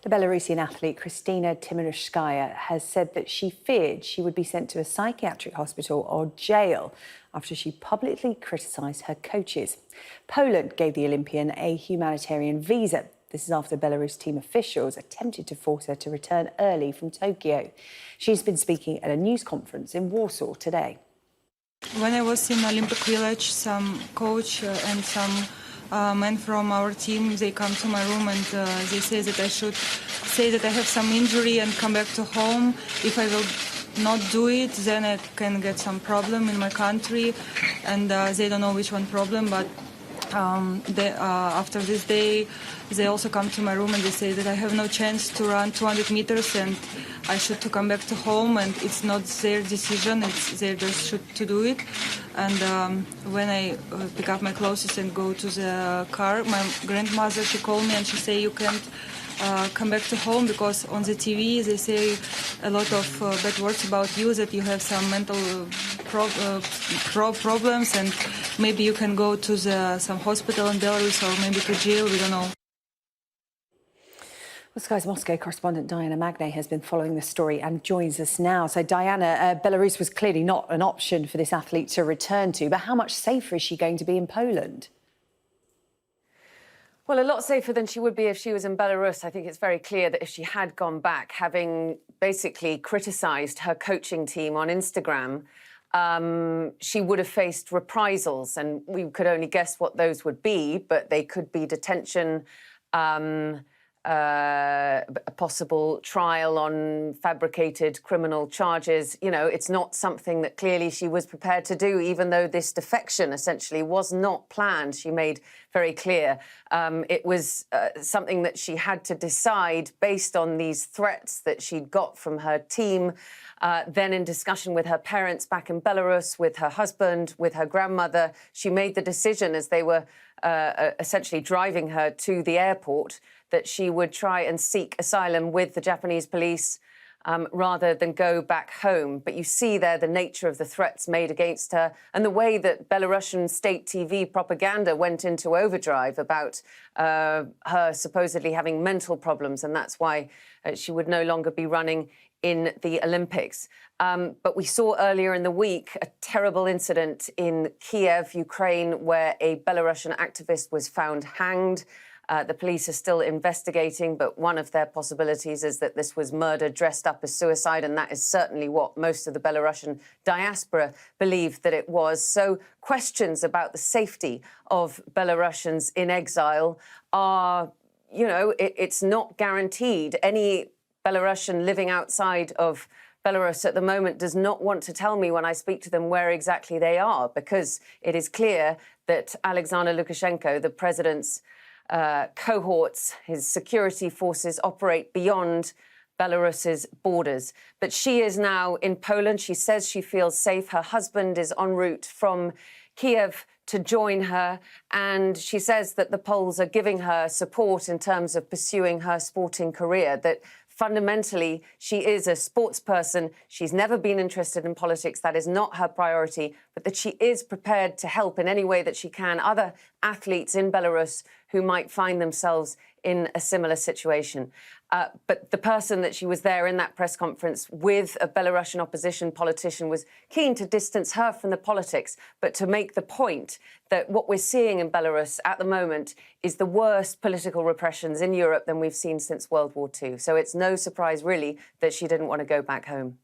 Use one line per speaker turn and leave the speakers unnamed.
The Belarusian athlete Krystina Tsimanouskaya has said that she feared she would be sent to a psychiatric hospital or jail after she publicly criticised her coaches. Poland gave the Olympian a humanitarian visa. This is after Belarus team officials attempted to force her to return early from Tokyo. She's been speaking at a news conference in Warsaw today.
When I was in Olympic Village, some coach and some men from our team, they come to my room and they say that I should say that I have some injury and come back to home. If I will not do it, then I can get some problem in my country, and they don't know which one problem, but after this day, they also come to my room and they say that I have no chance to run 200 meters and I should to come back to home, and it's not their decision, it's they just should to do it. And when I pick up my clothes and go to the car, my grandmother, she called me and she say you can't come back to home because on the TV they say a lot of bad words about you, that you have some mental problems and maybe you can go to some hospital in Belarus or maybe to jail, we don't know.
Well, Sky's Moscow correspondent Diana Magne has been following this story and joins us now. So, Diana, Belarus was clearly not an option for this athlete to return to, but how much safer is she going to be in Poland?
Well, a lot safer than she would be if she was in Belarus. I think it's very clear that if she had gone back, having basically criticised her coaching team on Instagram, she would have faced reprisals, and we could only guess what those would be, but they could be detention, a possible trial on fabricated criminal charges. You know, it's not something that clearly she was prepared to do, even though this defection essentially was not planned. She made very clear it was something that she had to decide based on these threats that she'd got from her team. Then in discussion with her parents back in Belarus, with her husband, with her grandmother, she made the decision as they were essentially driving her to the airport that she would try and seek asylum with the Japanese police rather than go back home. But you see there the nature of the threats made against her and the way that Belarusian state TV propaganda went into overdrive about her supposedly having mental problems, and that's why she would no longer be running in the Olympics. But we saw earlier in the week a terrible incident in Kiev, Ukraine, where a Belarusian activist was found hanged. The police are still investigating, but one of their possibilities is that this was murder dressed up as suicide, and that is certainly what most of the Belarusian diaspora believe that it was. So questions about the safety of Belarusians in exile are, you know, it's not guaranteed. Any Belarusian living outside of Belarus at the moment does not want to tell me when I speak to them where exactly they are, because it is clear that Alexander Lukashenko, the president's cohorts, his security forces operate beyond Belarus's borders. But she is now in Poland. She says she feels safe. Her husband is en route from Kiev to join her, and she says that the Poles are giving her support in terms of pursuing her sporting career, that fundamentally, she is a sports person. She's never been interested in politics. That is not her priority, but that she is prepared to help in any way that she can other athletes in Belarus who might find themselves in a similar situation. But the person that she was there in that press conference with a Belarusian opposition politician was keen to distance her from the politics, but to make the point that what we're seeing in Belarus at the moment is the worst political repressions in Europe than we've seen since World War II. So it's no surprise, really, that she didn't want to go back home.